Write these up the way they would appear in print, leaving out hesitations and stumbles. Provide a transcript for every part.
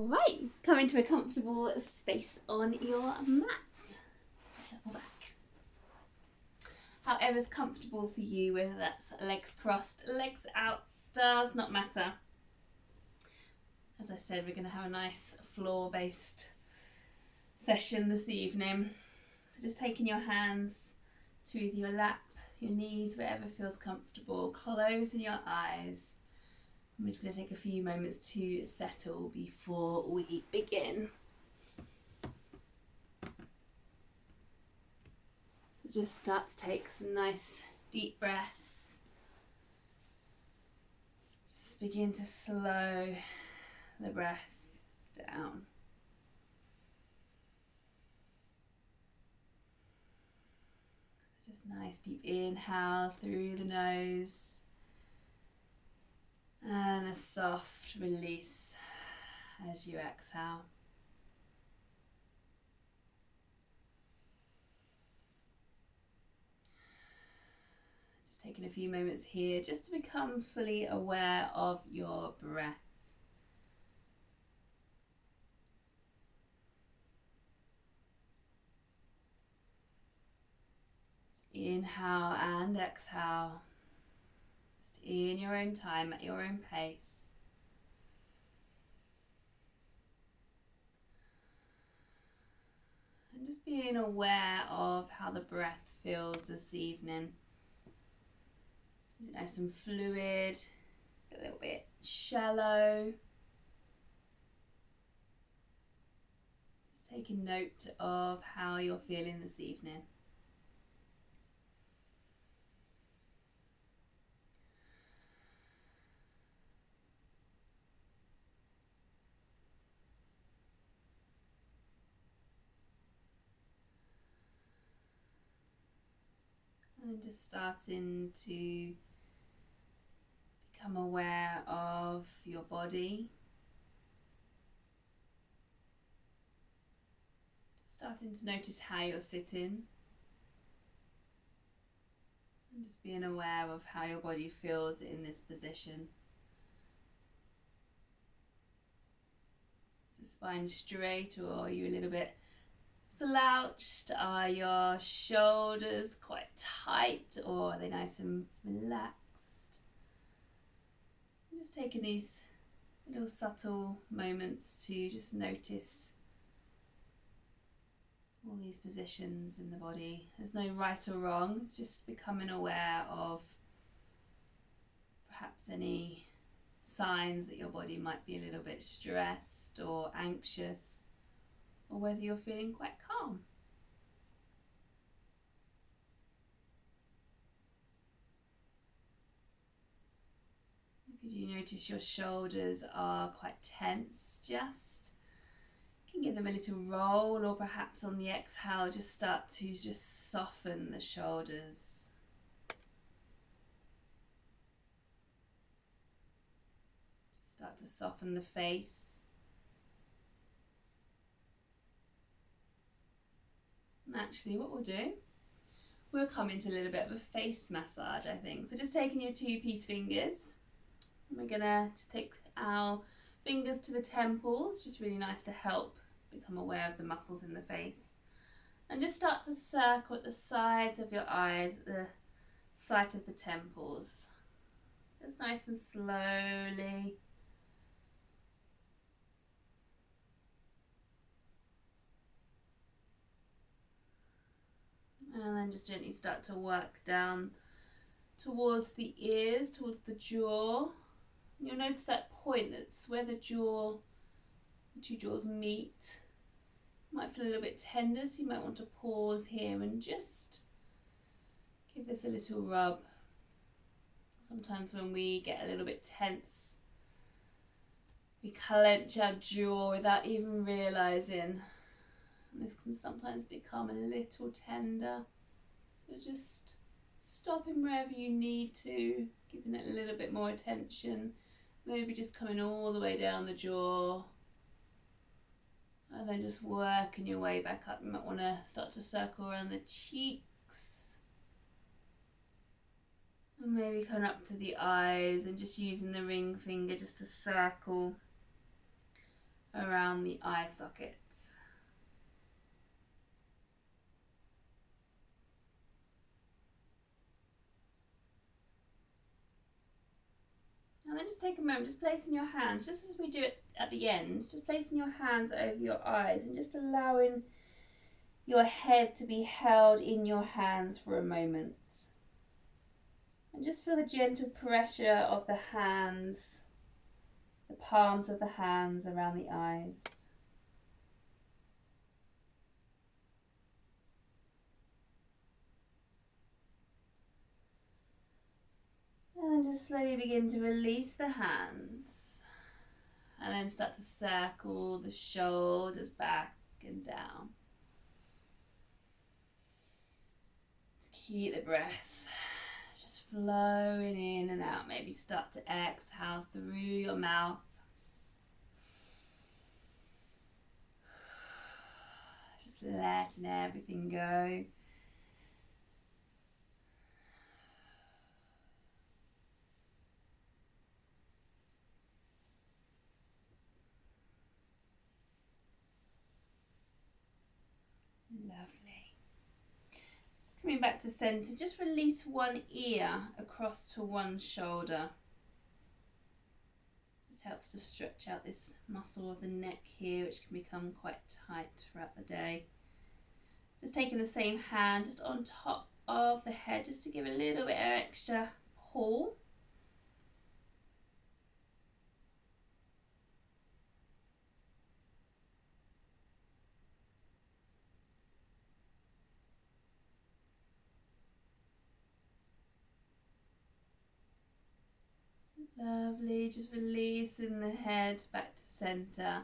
Alright, come into a comfortable space on your mat. Shuffle back. However's comfortable for you, whether that's legs crossed, legs out, does not matter. As I said, we're going to have a nice floor-based session this evening. So just taking your hands to either your lap, your knees, wherever feels comfortable, closing your eyes. I'm just going to take a few moments to settle before we begin. So just start to take some nice deep breaths. Just begin to slow the breath down. So just nice deep inhale through the nose. And a soft release as you exhale. Just taking a few moments here just to become fully aware of your breath. Just inhale and exhale. Just in your own time, at your own pace. And just being aware of how the breath feels this evening. Is it nice and fluid? Is it a little bit shallow? Just taking note of how you're feeling this evening. And then just starting to become aware of your body. Starting to notice how you're sitting. And just being aware of how your body feels in this position. Is the spine straight, or are you a little bit slouched? Are your shoulders quite tight, or are they nice and relaxed? And just taking these little subtle moments to just notice all these positions in the body. There's no right or wrong, it's just becoming aware of perhaps any signs that your body might be a little bit stressed or anxious, or whether you're feeling quite calm. If you do notice your shoulders are quite tense, just you can give them a little roll, or perhaps on the exhale just start to just soften the shoulders. Just start to soften the face. And actually what we'll do, we'll come into a little bit of a face massage, I think. So just taking your 2-piece fingers, and we're gonna just take our fingers to the temples, just really nice to help become aware of the muscles in the face. And just start to circle at the sides of your eyes, at the side of the temples. Just nice and slowly. And then just gently start to work down towards the ears, towards the jaw. And you'll notice that point, that's where the two jaws meet. Might feel a little bit tender, so you might want to pause here and just give this a little rub. Sometimes when we get a little bit tense, we clench our jaw without even realising. And this can sometimes become a little tender. So just stopping wherever you need to, giving it a little bit more attention. Maybe just coming all the way down the jaw. And then just working your way back up. You might want to start to circle around the cheeks. And maybe coming up to the eyes and just using the ring finger just to circle around around the eye sockets. And then just take a moment, just placing your hands, just as we do it at the end, just placing your hands over your eyes and just allowing your head to be held in your hands for a moment. And just feel the gentle pressure of the hands, the palms of the hands around the eyes. And then just slowly begin to release the hands. And then start to circle the shoulders back and down. Just keep the breath just flowing in and out. Maybe start to exhale through your mouth. Just letting everything go. Lovely. Coming back to center, just release one ear across to one shoulder. This helps to stretch out this muscle of the neck here, which can become quite tight throughout the day. Just taking the same hand just on top of the head, just to give a little bit of extra pull. Lovely, just releasing the head back to center,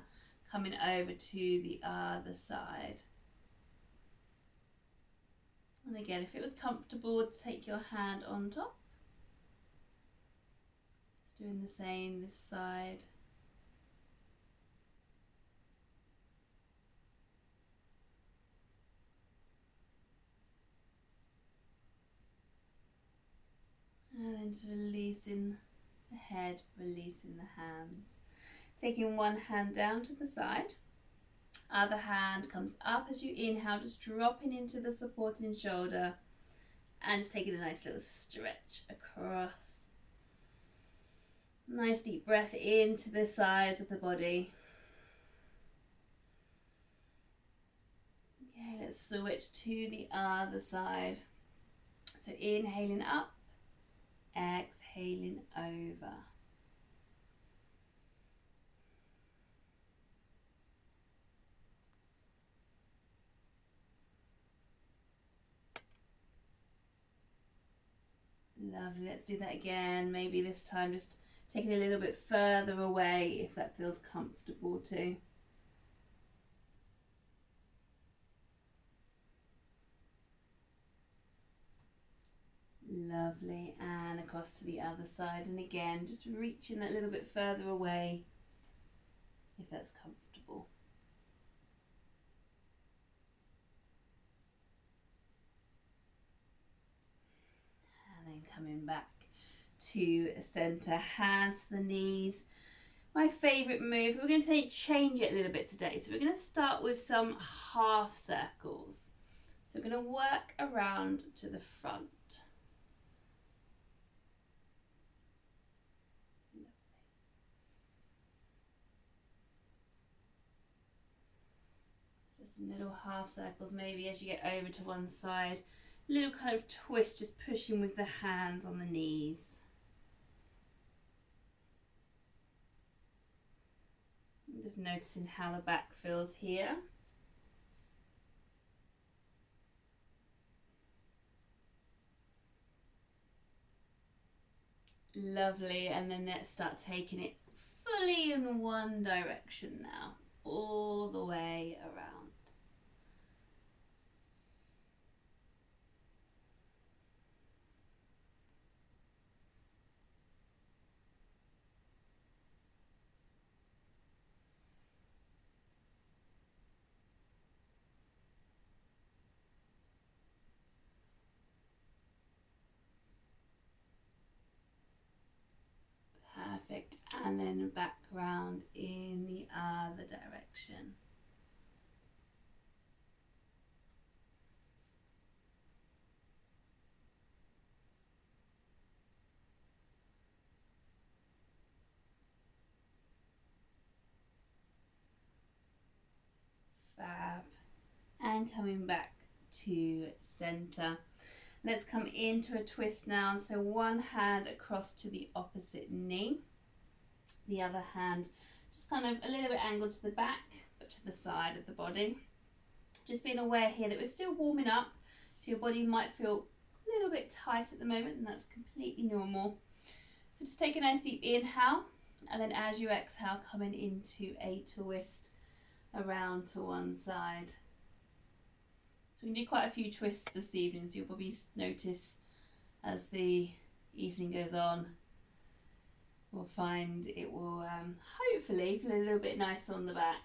coming over to the other side. And again, if it was comfortable to take your hand on top, just doing the same this side. And then just releasing the head, releasing the hands. Taking one hand down to the side. Other hand comes up as you inhale, just dropping into the supporting shoulder. And just taking a nice little stretch across. Nice deep breath into the sides of the body. Okay, let's switch to the other side. So inhaling up, exhaling over. Lovely, let's do that again. Maybe this time just taking a little bit further away if that feels comfortable too. Lovely, and across to the other side, and again just reaching that little bit further away if that's comfortable. And then coming back to center, hands to the knees. My favourite move, we're going to change it a little bit today. So we're going to start with some half circles. So we're going to work around to the front. Just some little half circles, maybe as you get over to one side. Little kind of twist, just pushing with the hands on the knees. I'm just noticing how the back feels here. Lovely, and then let's start taking it fully in one direction now, all the way around. Perfect, and and then back round in the other direction. Fab. And coming back to center. Let's come into a twist now. So one hand across to the opposite knee, the other hand just kind of a little bit angled to the back, but to the side of the body. Just being aware here that we're still warming up, so your body might feel a little bit tight at the moment, and that's completely normal. So just take a nice deep inhale, and then as you exhale, coming into a twist around to one side. So we can do quite a few twists this evening, so you'll probably notice as the evening goes on, we'll find it will hopefully feel a little bit nicer on the back.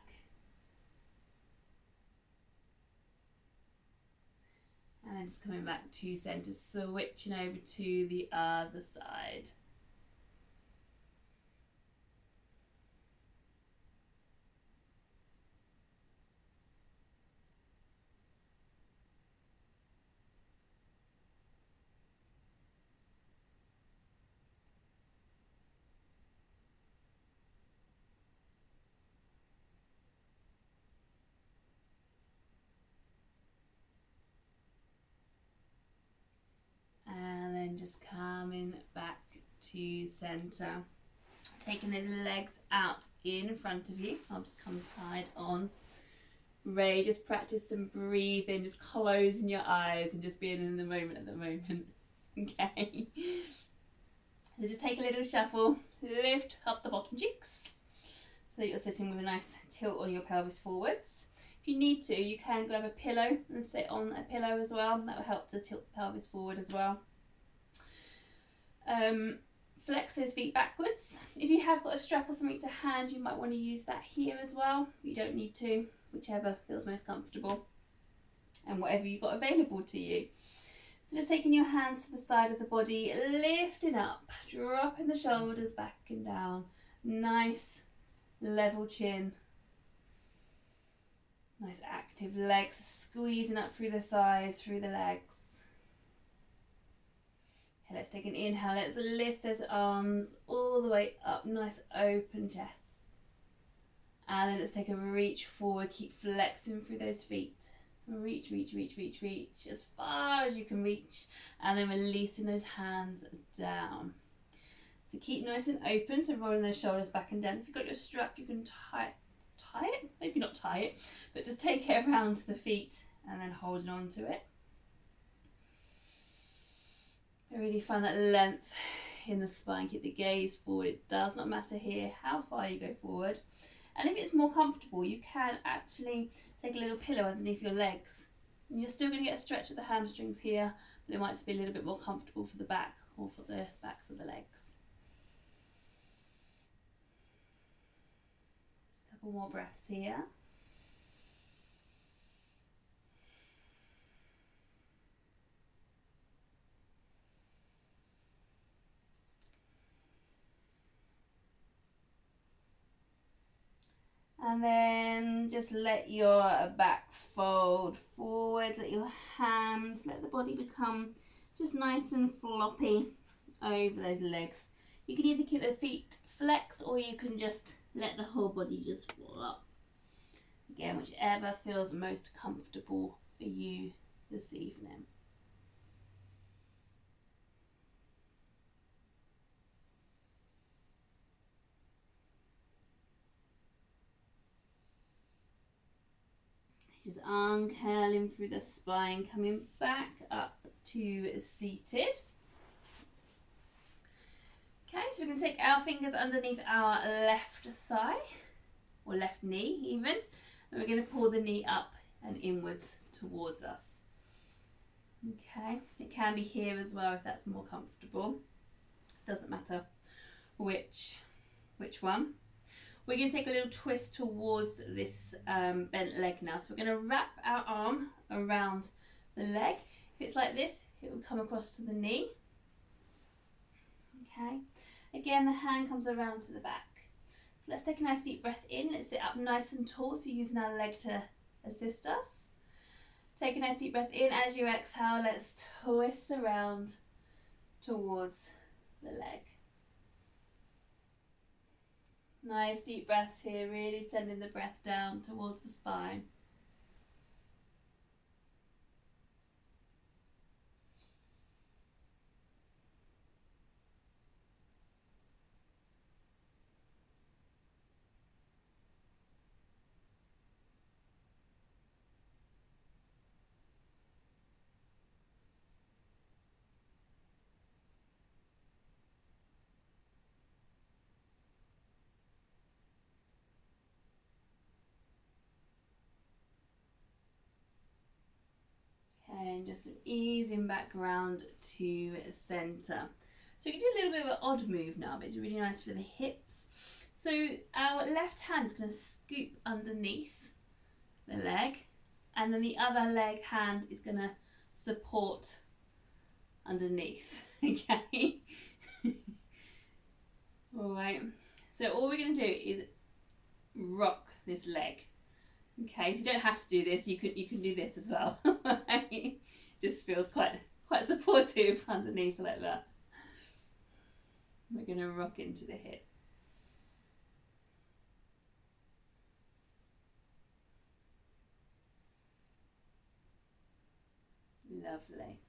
And then just coming back to centre, switching over to the other side. And then just coming back to centre. Taking those legs out in front of you. I'll just come side on. Ray, just practice some breathing, just closing your eyes and just being in the moment at the moment. Okay. So just take a little shuffle, lift up the bottom cheeks so that you're sitting with a nice tilt on your pelvis forwards. If you need to, you can grab a pillow and sit on a pillow as well. That will help to tilt the pelvis forward as well. Flex those feet backwards. If you have got a strap or something to hand, you might want to use that here as well. You don't need to, whichever feels most comfortable and whatever you've got available to you. So just taking your hands to the side of the body, lifting up, dropping the shoulders back and down. Nice level chin. Nice active legs, squeezing up through the thighs, through the legs. Okay, let's take an inhale. Let's lift those arms all the way up. Nice open chest. And then let's take a reach forward. Keep flexing through those feet. Reach, reach, reach, reach, reach as far as you can reach. And then releasing those hands down. So keep nice and open. So rolling those shoulders back and down. If you've got your strap, you can tie it. Maybe not tie it, but just take it around the feet and then holding on to it. I really find that length in the spine. Keep the gaze forward. It does not matter here how far you go forward. And if it's more comfortable, you can actually take a little pillow underneath your legs. And you're still going to get a stretch of the hamstrings here, but it might just be a little bit more comfortable for the back or for the backs of the legs. Just a couple more breaths here. And then just let your back fold forwards, let your hands, let the body become just nice and floppy over those legs. You can either keep the feet flexed or you can just let the whole body just fall up. Again, whichever feels most comfortable for you this evening. Just arm curling through the spine, coming back up to seated. Okay, so we're going to take our fingers underneath our left thigh, or left knee even, and we're going to pull the knee up and inwards towards us. Okay, it can be here as well if that's more comfortable. Doesn't matter which one. We're going to take a little twist towards this bent leg now. So we're going to wrap our arm around the leg. If it's like this, it will come across to the knee. Okay. Again, the hand comes around to the back. Let's take a nice deep breath in. Let's sit up nice and tall, so using our leg to assist us. Take a nice deep breath in. As you exhale, let's twist around towards the leg. Nice deep breaths here, really sending the breath down towards the spine. And just easing back around to center. So you can do a little bit of an odd move now, but it's really nice for the hips. So our left hand is going to scoop underneath the leg, and then the other leg hand is going to support underneath. Okay. All right. So all we're going to do is rock this leg. Okay, so you don't have to do this. You can do this as well. Just feels quite supportive underneath like that. We're going to rock into the hip. Lovely.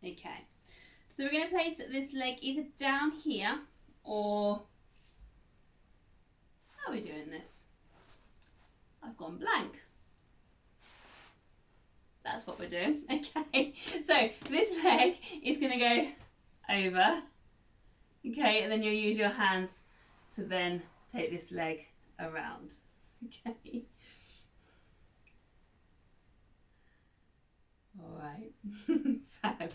Okay, so we're going to place this leg either down here or, how are we doing this? I've gone blank. That's what we're doing. Okay, so this leg is going to go over. Okay, and then you'll use your hands to then take this leg around. Okay. All right. Fab.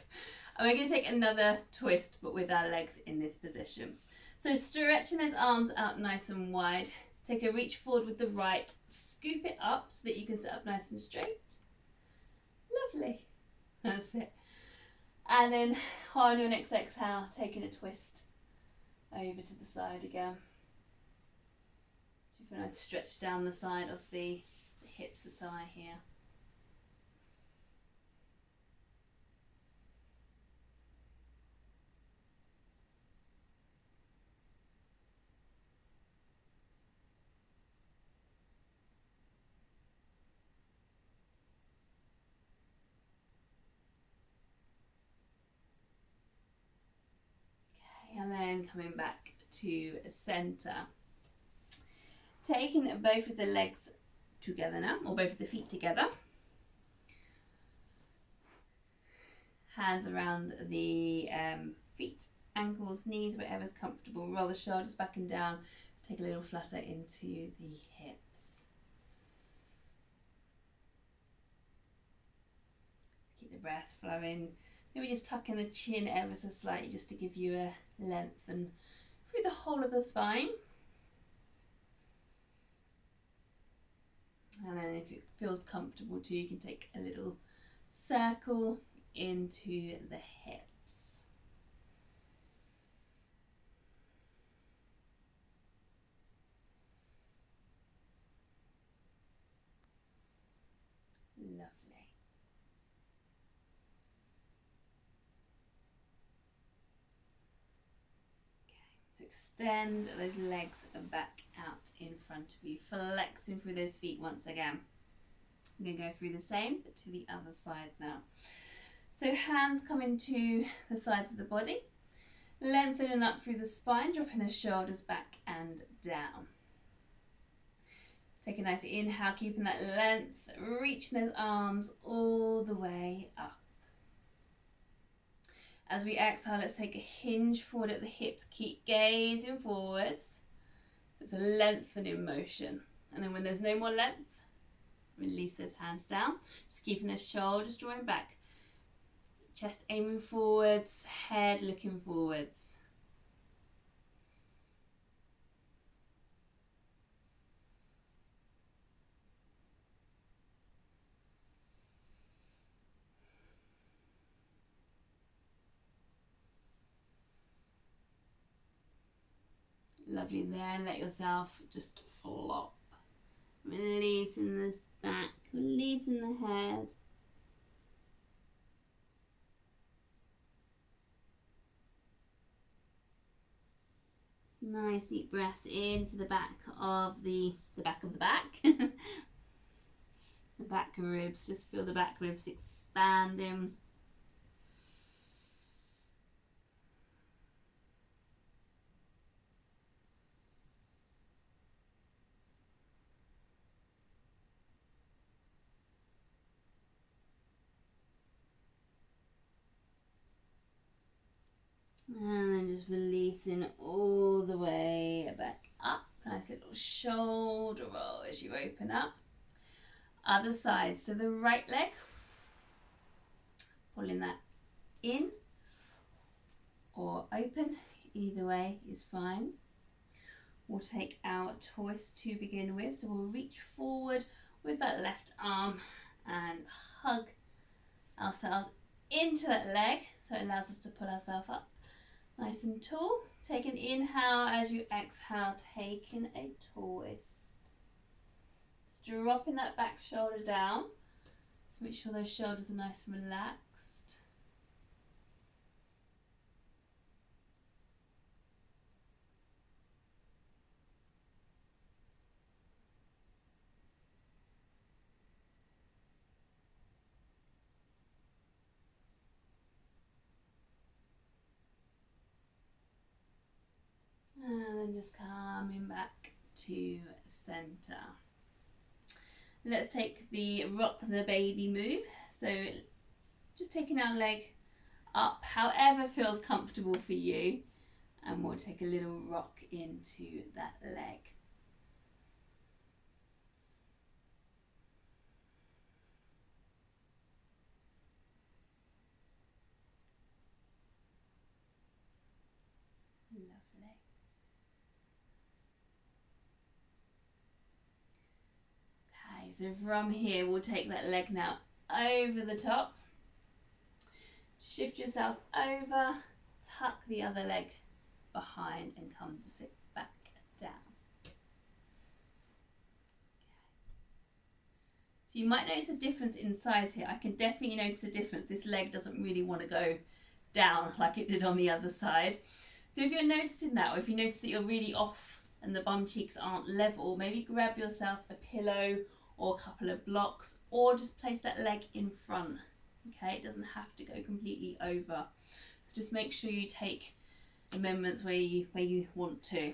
And we're going to take another twist, but with our legs in this position. So stretching those arms out nice and wide. Take a reach forward with the right. Scoop it up so that you can sit up nice and straight. Lovely. That's it. And then on your next exhale, taking a twist over to the side again. You feel nice stretch down the side of the hips, the thigh here. And then coming back to center. Taking both of the legs together now, or both of the feet together. Hands around the feet, ankles, knees, whatever's comfortable. Roll the shoulders back and down. Take a little flutter into the hips. Keep the breath flowing. Maybe just tucking the chin ever so slightly just to give you a length and through the whole of the spine. And then if it feels comfortable too, you can take a little circle into the hips. Lovely. To extend those legs back out in front of you, flexing through those feet once again. I'm going to go through the same, but to the other side now. So hands coming to the sides of the body, lengthening up through the spine, dropping the shoulders back and down. Take a nice inhale, keeping that length, reaching those arms all the way up. As we exhale, let's take a hinge forward at the hips. Keep gazing forwards. It's a lengthening motion. And then when there's no more length, release those hands down. Just keeping the shoulders drawing back. Chest aiming forwards, head looking forwards. Lovely. Then let yourself just flop. Releasing this back, releasing the head. Nice deep breaths into the back of the back, the back ribs. Just feel the back ribs expanding. And then just releasing all the way back up. Nice little shoulder roll as you open up. Other side, so the right leg, pulling that in or open, either way is fine. We'll take our twist to begin with, so we'll reach forward with that left arm and hug ourselves into that leg, so it allows us to pull ourselves up nice and tall. Take an inhale as you exhale, taking a twist. Just dropping that back shoulder down. Just make sure those shoulders are nice and relaxed. And then just coming back to center. Let's take the rock the baby move. So just taking our leg up, however feels comfortable for you. And we'll take a little rock into that leg. Lovely. Okay, so from here we'll take that leg now over the top. Shift yourself over, tuck the other leg behind and come to sit back down. So you might notice a difference in size here. I can definitely notice a difference. This leg doesn't really want to go down like it did on the other side. So if you're noticing that, or if you notice that you're really off and the bum cheeks aren't level, maybe grab yourself a pillow or a couple of blocks, or just place that leg in front. Okay, it doesn't have to go completely over. So just make sure you take amendments where you want to.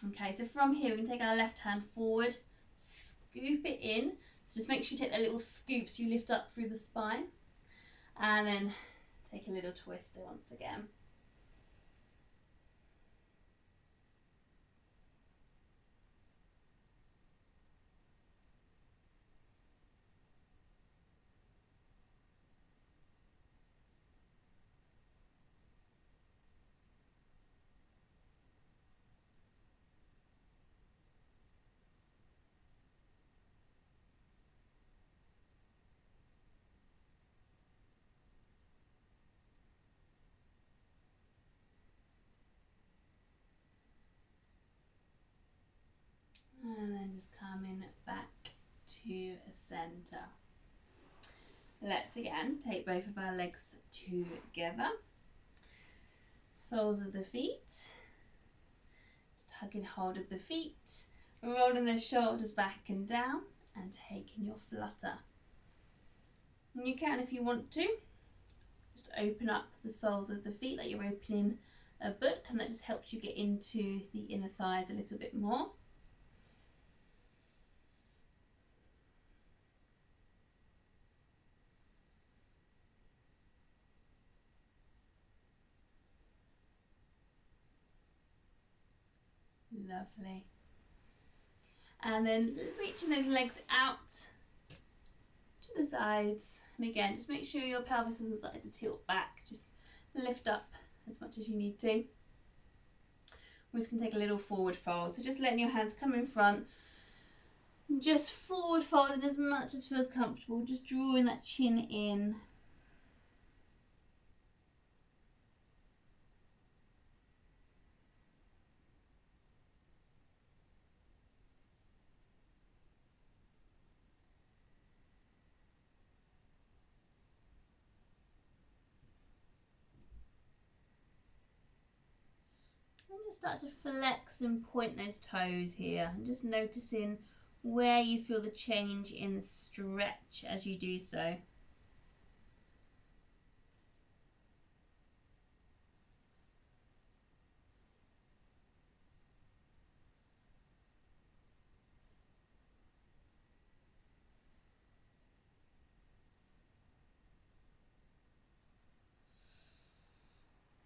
Okay, so from here we can take our left hand forward, scoop it in. So just make sure you take that little scoop so you lift up through the spine, and then take a little twister once again. And then just coming back to center. Let's again take both of our legs together. Soles of the feet. Just hugging hold of the feet. Rolling the shoulders back and down and taking your flutter. And you can, if you want to, just open up the soles of the feet like you're opening a book, and that just helps you get into the inner thighs a little bit more. Lovely. And then reaching those legs out to the sides. And again, just make sure your pelvis isn't starting to tilt back. Just lift up as much as you need to. We're just going to take a little forward fold. So just letting your hands come in front. Just forward folding as much as feels comfortable. Just drawing that chin in. And just start to flex and point those toes here, and just noticing where you feel the change in the stretch as you do so.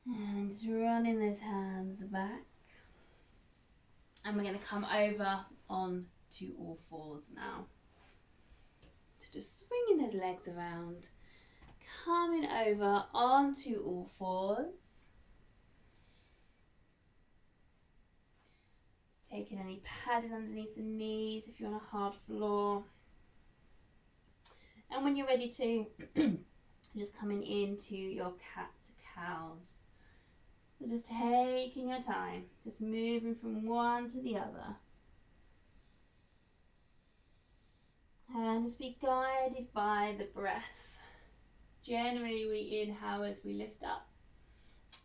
And just running those hands back. And we're going to come over on to all fours now. So just swinging those legs around, coming over onto all fours. Taking any padding underneath the knees if you're on a hard floor. And when you're ready to, just coming into your cat to cows. So just taking your time, just moving from one to the other. And just be guided by the breath. Generally we inhale as we lift up,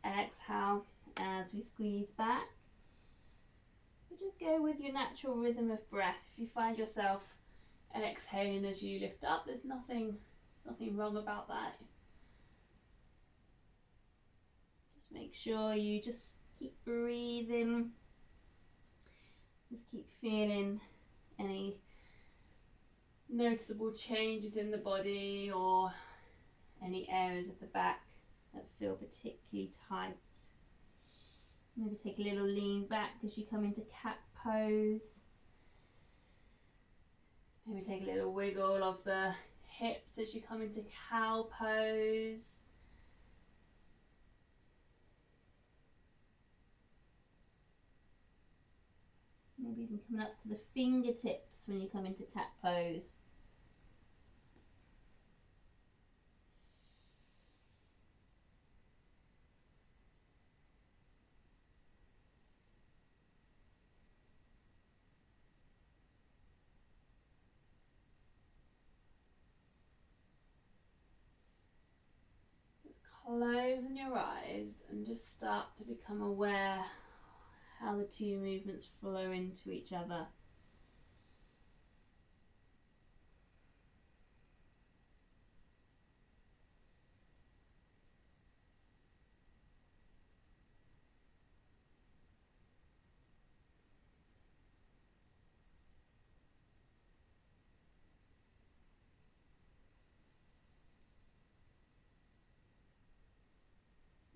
exhale as we squeeze back. But just go with your natural rhythm of breath. If you find yourself exhaling as you lift up, there's nothing wrong about that. Just make sure you just keep breathing. Just keep feeling any noticeable changes in the body or any areas of the back that feel particularly tight. Maybe take a little lean back as you come into cat pose. Maybe take a little wiggle of the hips as you come into cow pose. Maybe even coming up to the fingertips when you come into cat pose. Just closing your eyes and just start to become aware how the two movements flow into each other.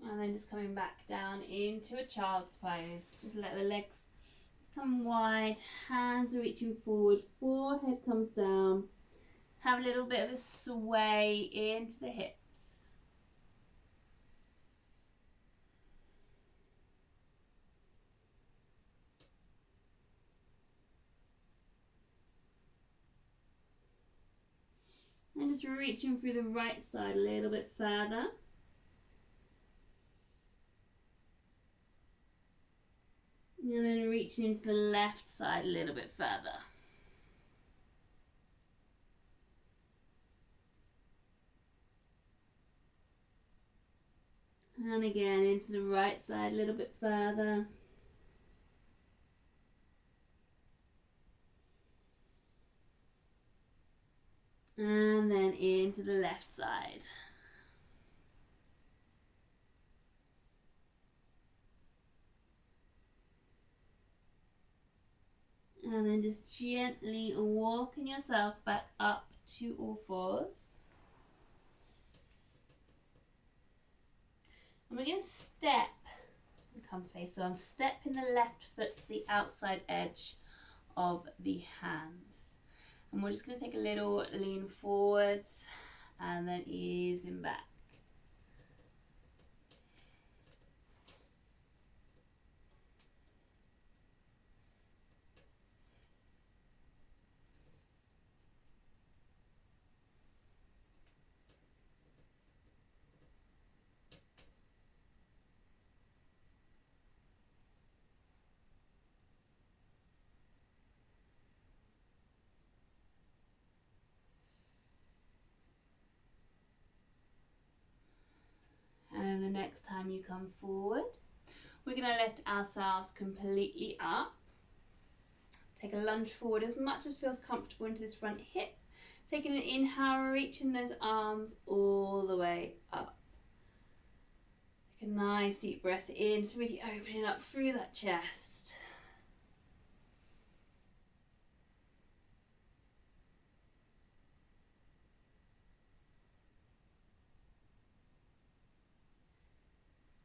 And then just coming back down into a child's pose. Just let the legs just come wide, hands are reaching forward, forehead comes down. Have a little bit of a sway into the hips. And just reaching through the right side a little bit further. And then reaching into the left side a little bit further. And again into the right side a little bit further. And then into the left side. And then just gently walking yourself back up to all fours. And we're going to step, come face on, step in the left foot to the outside edge of the hands. And we're just going to take a little lean forwards and then easing back. And the next time you come forward, we're going to lift ourselves completely up. Take a lunge forward as much as feels comfortable into this front hip. Taking an inhale, reaching those arms all the way up. Take a nice deep breath in, just really opening up through that chest.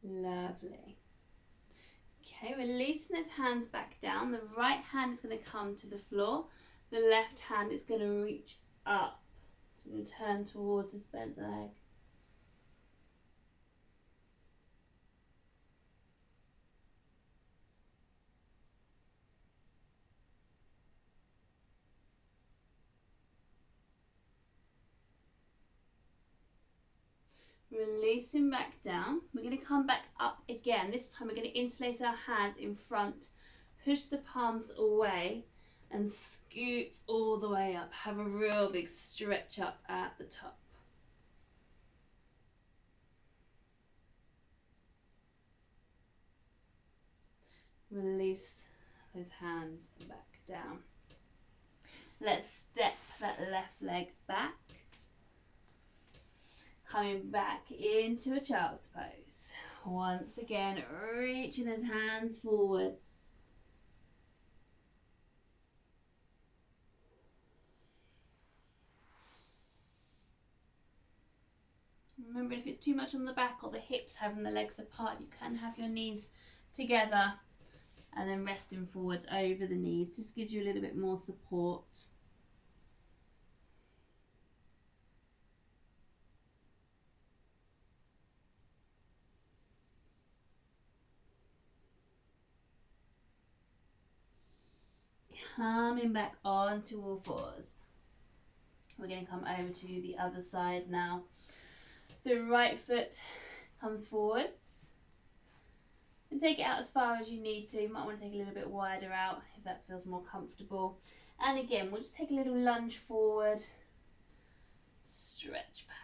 Lovely. Okay, releasing those hands back down. The right hand is going to come to the floor. The left hand is going to reach up. So we're going to turn towards this bent leg. Releasing back down. We're going to come back up again. This time we're going to interlace our hands in front. Push the palms away and scoop all the way up. Have a real big stretch up at the top. Release those hands back down. Let's step that left leg back. Coming back into a child's pose. Once again, reaching those hands forwards. Remember, if it's too much on the back or the hips having the legs apart, you can have your knees together and then resting forwards over the knees. Just gives you a little bit more support. Coming back onto all fours. We're going to come over to the other side now. So right foot comes forwards. And take it out as far as you need to. You might want to take a little bit wider out if that feels more comfortable. And again, we'll just take a little lunge forward. Stretch back.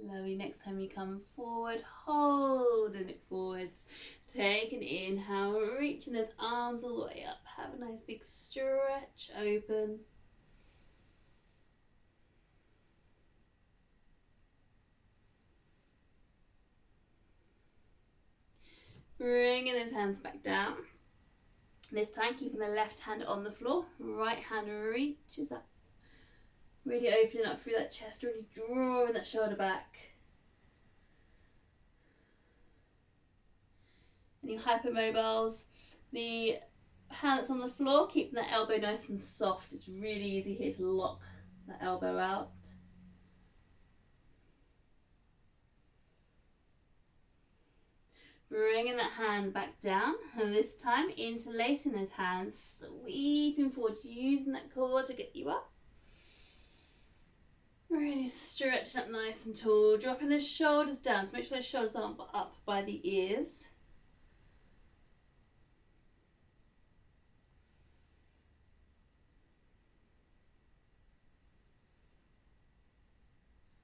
Lovely. Next time you come forward, holding it forwards. Take an inhale, reaching those arms all the way up. Have a nice big stretch open. Bringing those hands back down. This time keeping the left hand on the floor, right hand reaches up. Really opening up through that chest, really drawing that shoulder back. Any hypermobiles, the hand that's on the floor, keeping that elbow nice and soft. It's really easy here to lock that elbow out. Bringing that hand back down, and this time interlacing those hands, sweeping forward, using that core to get you up. Really stretching up nice and tall, dropping the shoulders down, so make sure those shoulders aren't up by the ears.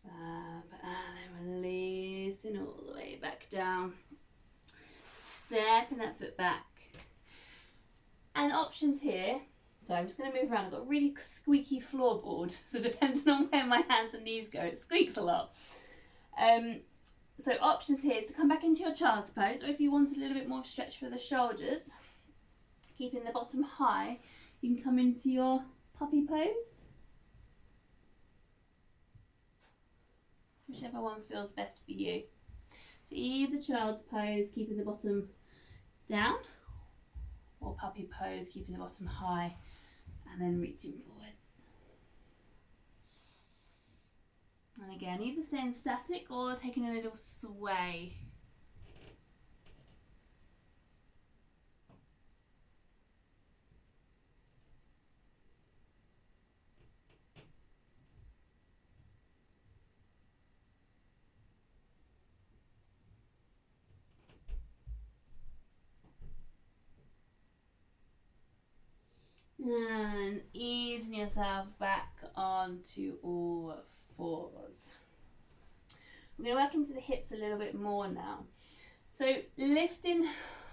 And then releasing all the way back down. Stepping that foot back. And options here. So I'm just going to move around. I've got a really squeaky floorboard, so depending on where my hands and knees go, it squeaks a lot. So options here is to come back into your child's pose, or if you want a little bit more stretch for the shoulders, keeping the bottom high, you can come into your puppy pose. Whichever one feels best for you. So either child's pose, keeping the bottom down, or puppy pose, keeping the bottom high and then reaching forwards. And again, either staying static or taking a little sway. And easing yourself back onto all fours. We're going to work into the hips a little bit more now. So lifting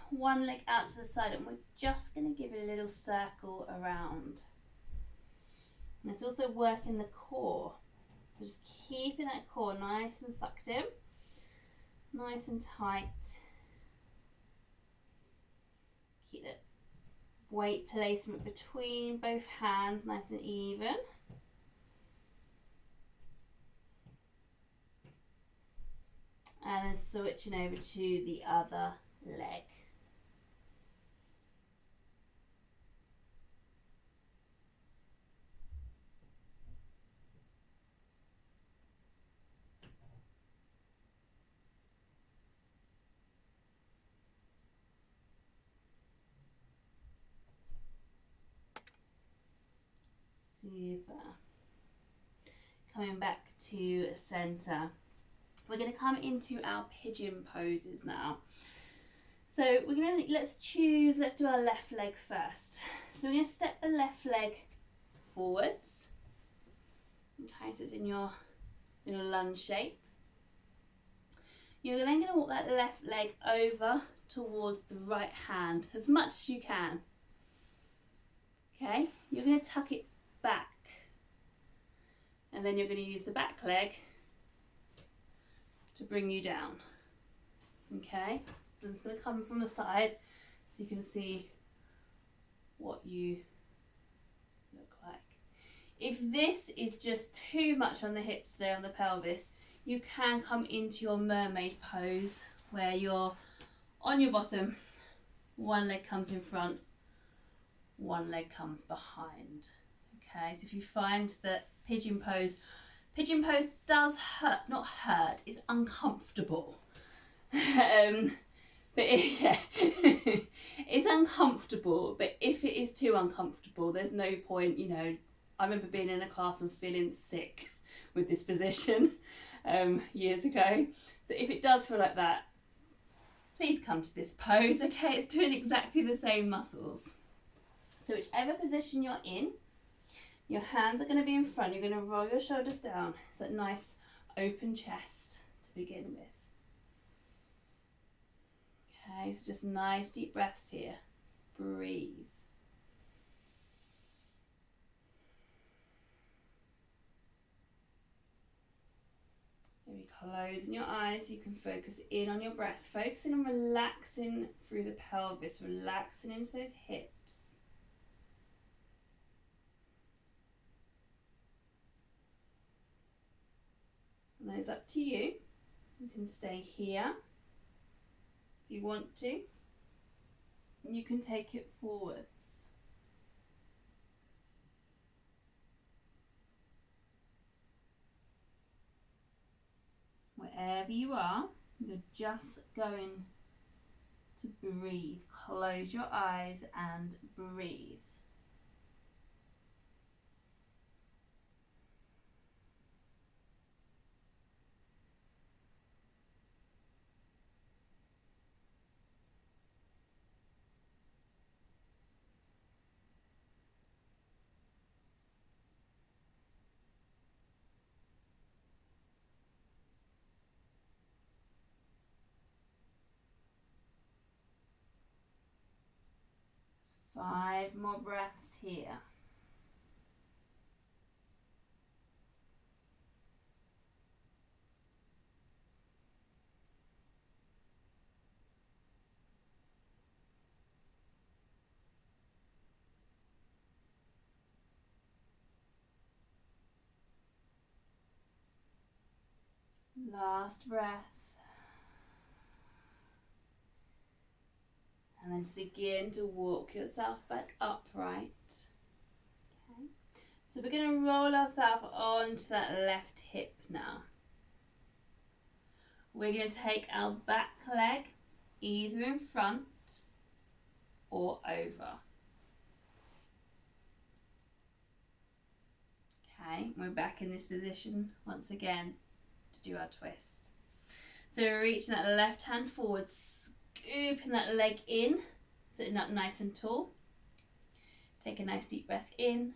one leg out to the side, and we're just going to give it a little circle around. And it's also working the core. So just keeping that core nice and sucked in, nice and tight. Keep it weight placement between both hands nice and even. And then switching over to the other leg. Super. Coming back to center. We're going to come into our pigeon poses now. So we're going to, let's do our left leg first. So we're going to step the left leg forwards. Okay, so it's in your little lunge shape. You're then going to walk that left leg over towards the right hand as much as you can. Okay, you're going to tuck it back. And then you're going to use the back leg to bring you down. Okay, so I'm just going to come from the side so you can see what you look like. If this is just too much on the hips today, on the pelvis, you can come into your mermaid pose where you're on your bottom, one leg comes in front, one leg comes behind. Okay, so if you find that pigeon pose does hurt, not hurt, it's uncomfortable. But it's uncomfortable, but if it is too uncomfortable, there's no point, you know. I remember being in a class and feeling sick with this position years ago. So if it does feel like that, please come to this pose, okay? It's doing exactly the same muscles. So whichever position you're in, your hands are going to be in front. You're going to roll your shoulders down. It's that nice open chest to begin with. Okay, so just nice deep breaths here. Breathe. Maybe closing your eyes, you can focus in on your breath. Focusing on relaxing through the pelvis, relaxing into those hips. And then it's up to you. You can stay here if you want to. You can take it forwards. Wherever you are, you're just going to breathe. Close your eyes and breathe. Five more breaths here. Last breath. And then just begin to walk yourself back upright. Okay. So we're going to roll ourselves onto that left hip now. We're going to take our back leg either in front or over. Okay, we're back in this position once again to do our twist. So we're reaching that left hand forward, scooping that leg in, sitting up nice and tall. Take a nice deep breath in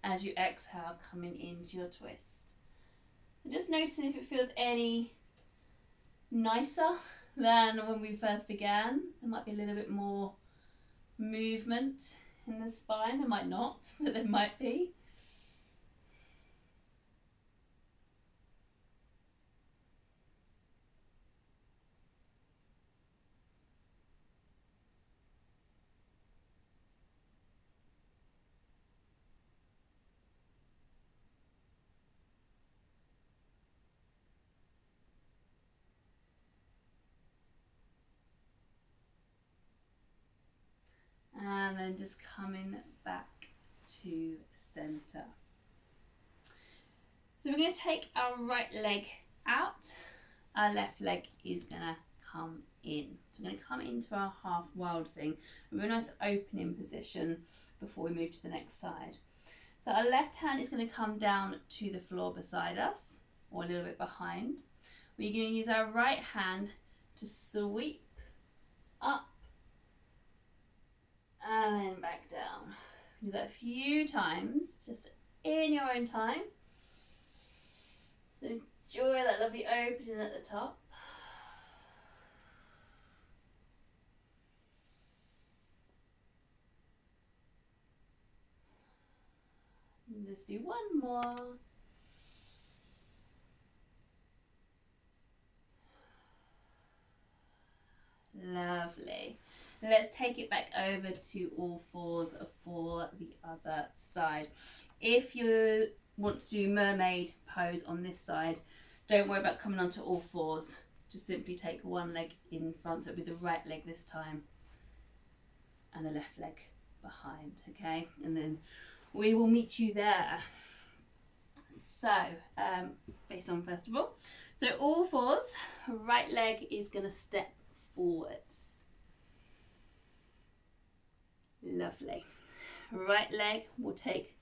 as you exhale, coming into your twist. And just noticing if it feels any nicer than when we first began. There might be a little bit more movement in the spine. There might not, but there might be. And then just coming back to center. So we're going to take our right leg out. Our left leg is going to come in. So we're going to come into our half wild thing. A real nice opening position before we move to the next side. So our left hand is going to come down to the floor beside us, or a little bit behind. We're going to use our right hand to sweep up and then back down. Do that a few times, just in your own time. So enjoy that lovely opening at the top. And just do one more. Lovely. Let's take it back over to all fours for the other side. If you want to do mermaid pose on this side, don't worry about coming onto all fours. Just simply take one leg in front, so it'll be the right leg this time, and the left leg behind, okay? And then we will meet you there. So, face on first of all. So all fours, right leg is gonna step forwards. Lovely. Right leg will take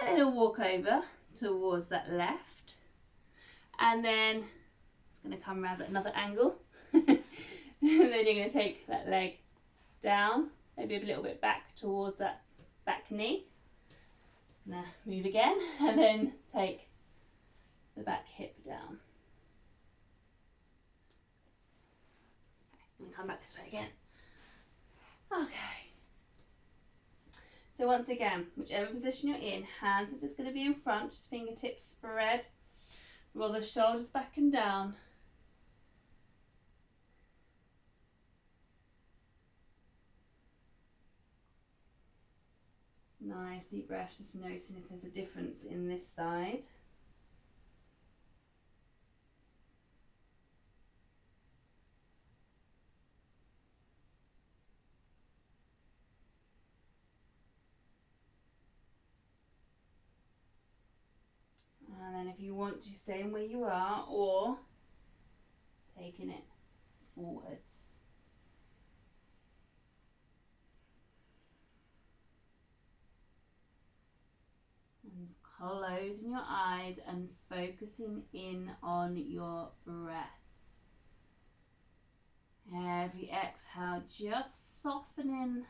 a little walk over towards that left, and then it's going to come around at another angle. And then you're going to take that leg down, maybe a little bit back towards that back knee. Now move again, and then take the back hip down. And come back this way again. Okay. So once again, whichever position you're in, hands are just going to be in front, just fingertips spread. Roll the shoulders back and down. Nice deep breaths, just noticing if there's a difference in this side. And then if you want to stay in where you are, or taking it forwards. And just closing your eyes and focusing in on your breath. Every exhale, just softening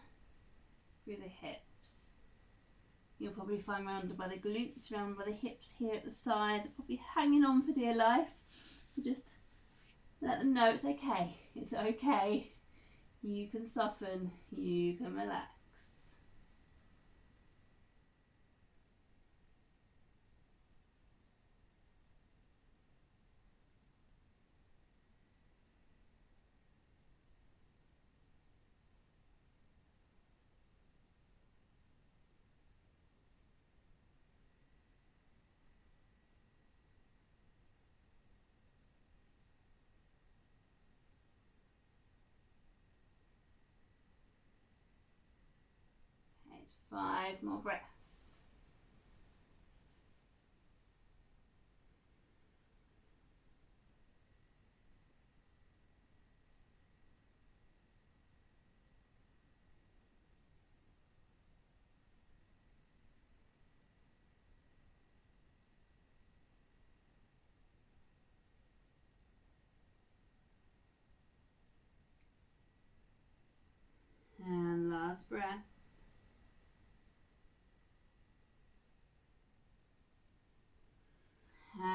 through the hips. You'll probably find rounded by the glutes, rounded by the hips here at the sides, probably hanging on for dear life. Just let them know it's okay. It's okay. You can soften, you can relax. Okay, 5 more breaths. And last breath.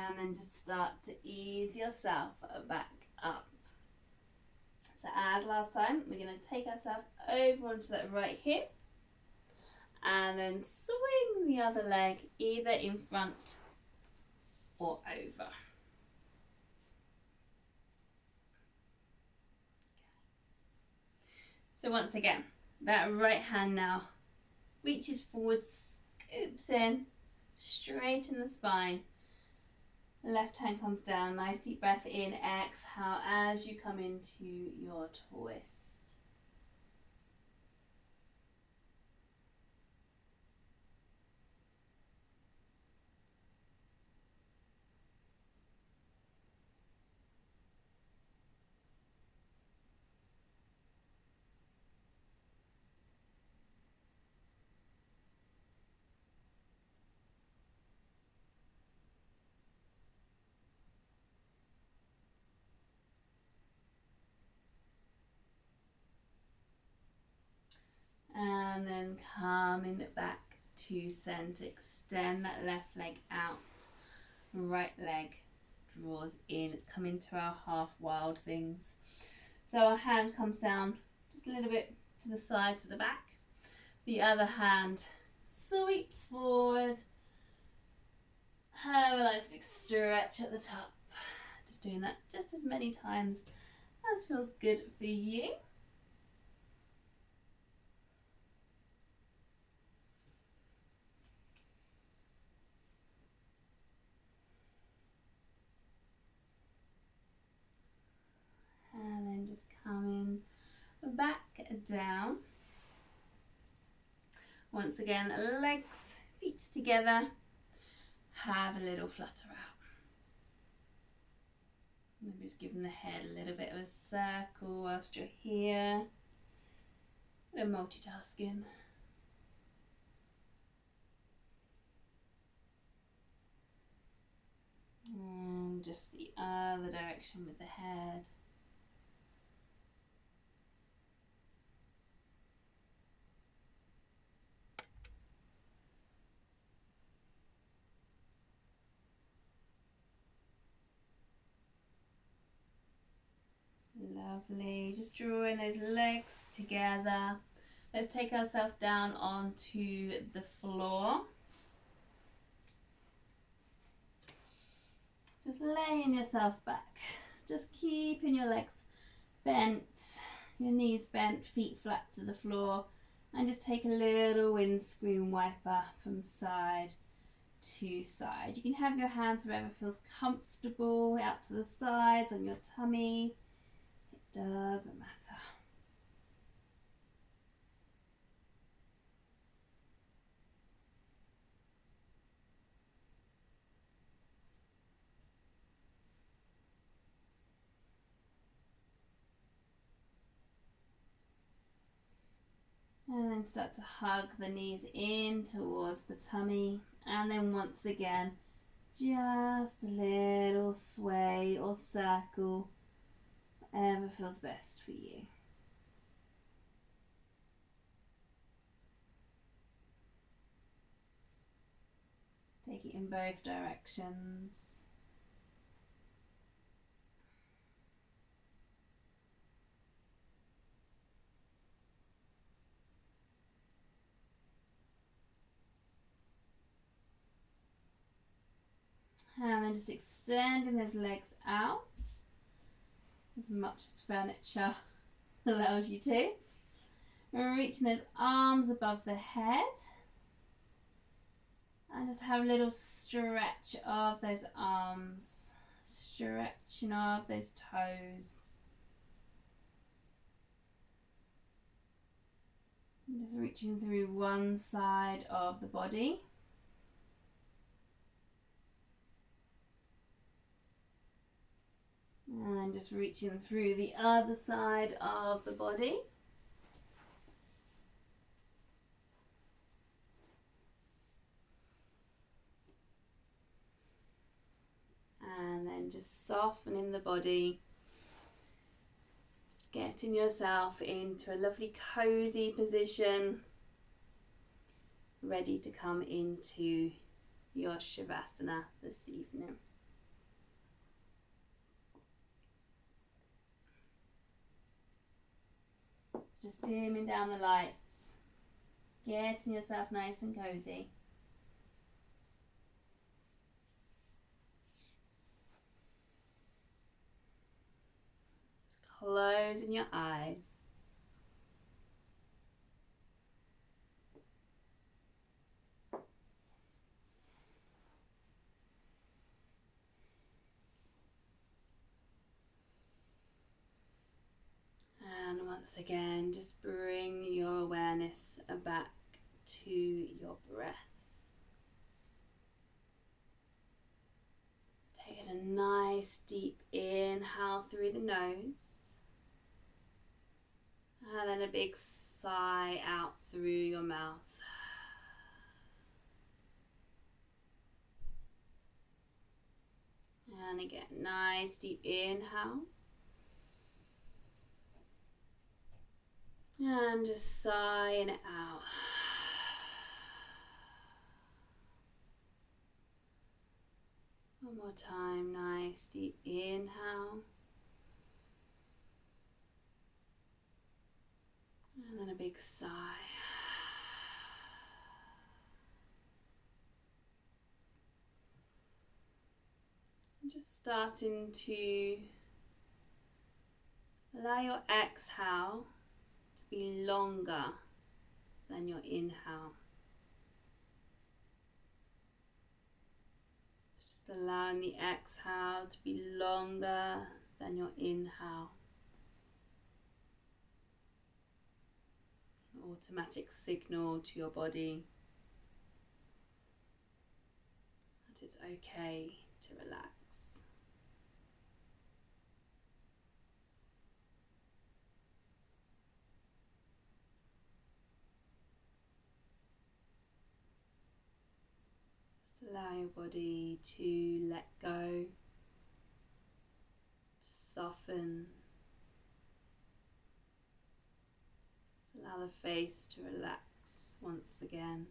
And then just start to ease yourself back up. So as last time, we're going to take ourselves over onto that right hip and then swing the other leg either in front or over. So once again, that right hand now reaches forward, scoops in, straighten the spine. Left hand comes down, nice deep breath in, exhale as you come into your twist. And then coming back to center, extend that left leg out, right leg draws in. It's coming to our half wild things. So our hand comes down just a little bit to the side, to the back. The other hand sweeps forward. Have a nice big stretch at the top. Just doing that just as many times as feels good for you. And then just coming back down. Once again, legs, feet together. Have a little flutter out. Maybe just giving the head a little bit of a circle whilst you're here. A little multitasking. And just the other direction with the head. Lovely, just drawing those legs together. Let's take ourselves down onto the floor. Just laying yourself back, just keeping your legs bent, your knees bent, feet flat to the floor, and just take a little windscreen wiper from side to side. You can have your hands wherever feels comfortable, out to the sides, on your tummy. It doesn't matter. And then start to hug the knees in towards the tummy. And then once again, just a little sway or circle, whatever feels best for you. Just take it in both directions. And then just extending those legs out as much as furniture allows you to. And reaching those arms above the head. And just have a little stretch of those arms, stretching of those toes. And just reaching through one side of the body. And then just reaching through the other side of the body. And then just softening the body. Just getting yourself into a lovely cozy position. Ready to come into your Shavasana this evening. Just dimming down the lights, getting yourself nice and cozy. Just closing your eyes. And once again, just bring your awareness back to your breath. Just taking a nice deep inhale through the nose. And then a big sigh out through your mouth. And again, nice deep inhale. And just sighing it out. One more time, nice deep inhale. And then a big sigh. And just starting to allow your exhale to be longer than your inhale. Just allowing the exhale to be longer than your inhale. An automatic signal to your body that it's okay to relax. Just allow your body to let go, to soften. Just allow the face to relax once again.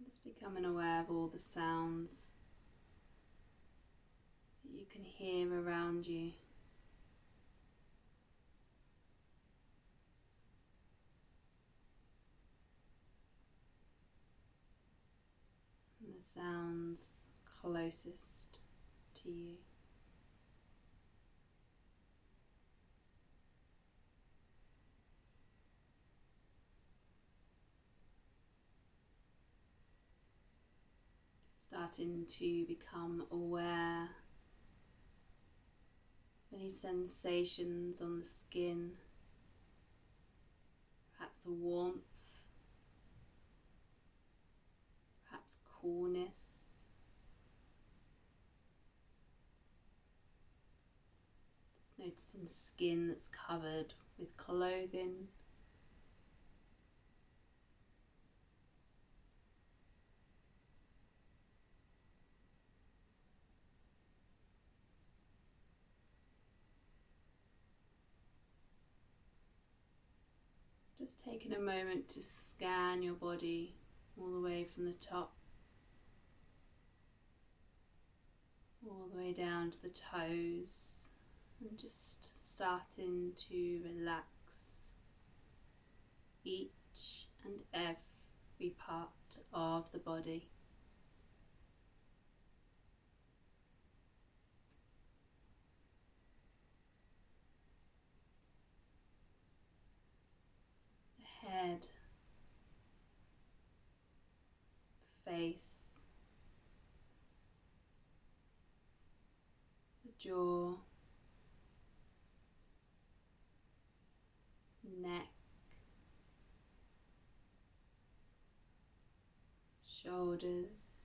Just becoming aware of all the sounds that you can hear around you. And the sounds closest to you. Starting to become aware of any sensations on the skin, perhaps a warmth, perhaps coolness. Just noticing skin that's covered with clothing. Just taking a moment to scan your body all the way from the top, all the way down to the toes, and just starting to relax each and every part of the body. The head, face, the jaw, neck, shoulders,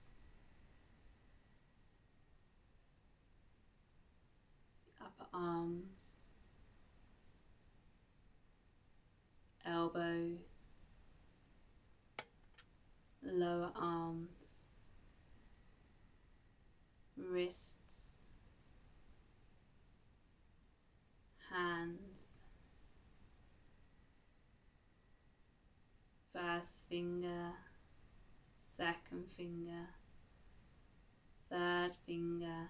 upper arms, elbow, lower arms, wrists, hands, first finger, second finger, third finger,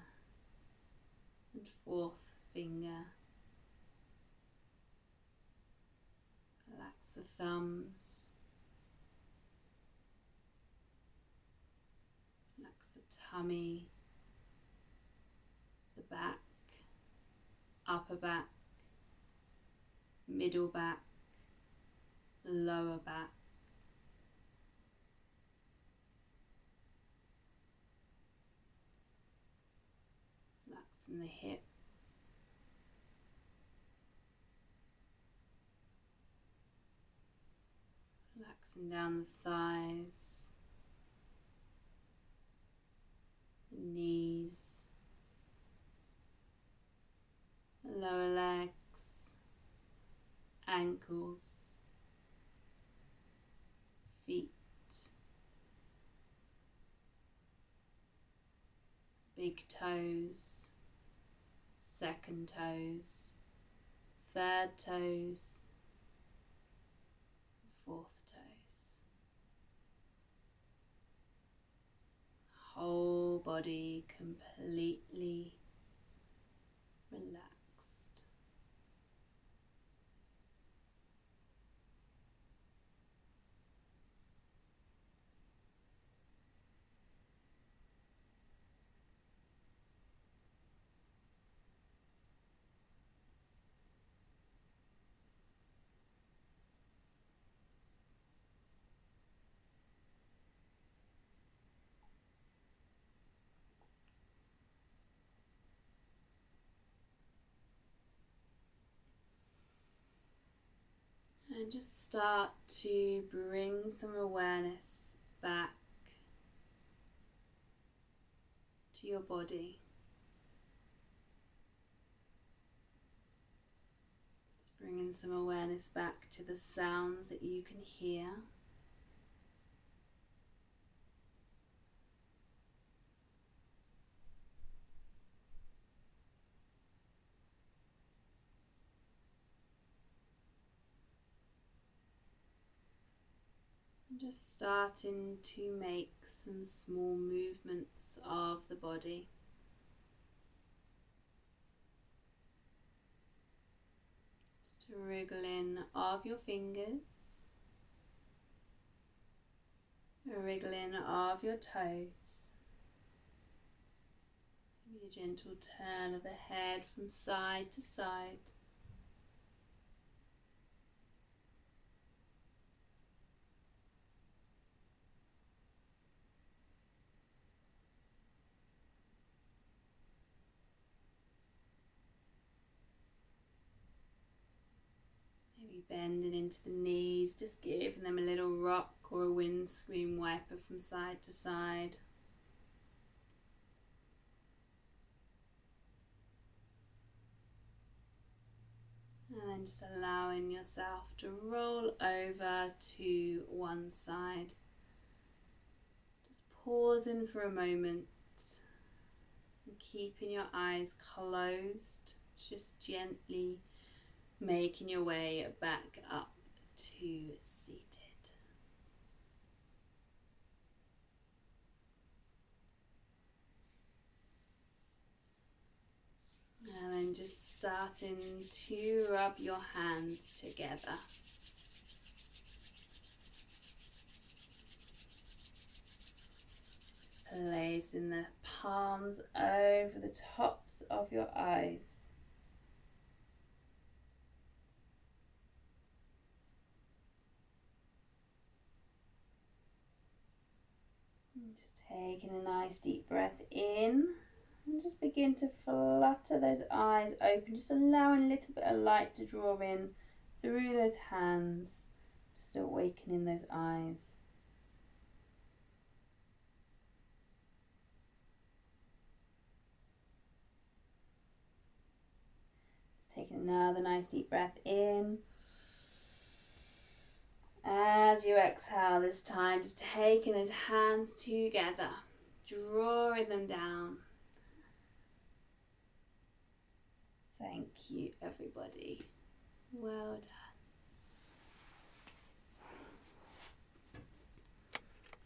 and fourth finger. Relax the thumbs. Relax the tummy, the back, upper back, middle back, lower back. Relaxing the hips. Relaxing down the thighs, the knees, the lower legs, ankles, feet, big toes, second toes, third toes, fourth toes. Whole body completely relaxed. And just start to bring some awareness back to your body. Just bringing some awareness back to the sounds that you can hear. Just starting to make some small movements of the body. Just a wriggling of your fingers, a wriggling of your toes, maybe a gentle turn of the head from side to side. Maybe bending into the knees, just giving them a little rock or a windscreen wiper from side to side. And then just allowing yourself to roll over to one side. Just pausing for a moment and keeping your eyes closed, just gently making your way back up to seated. And then just starting to rub your hands together. Placing the palms over the tops of your eyes. And just taking a nice deep breath in. And just begin to flutter those eyes open, just allowing a little bit of light to draw in through those hands, just awakening those eyes. Just taking another nice deep breath in. As you exhale this time, just taking those hands together, drawing them down. Thank you, everybody. Well done.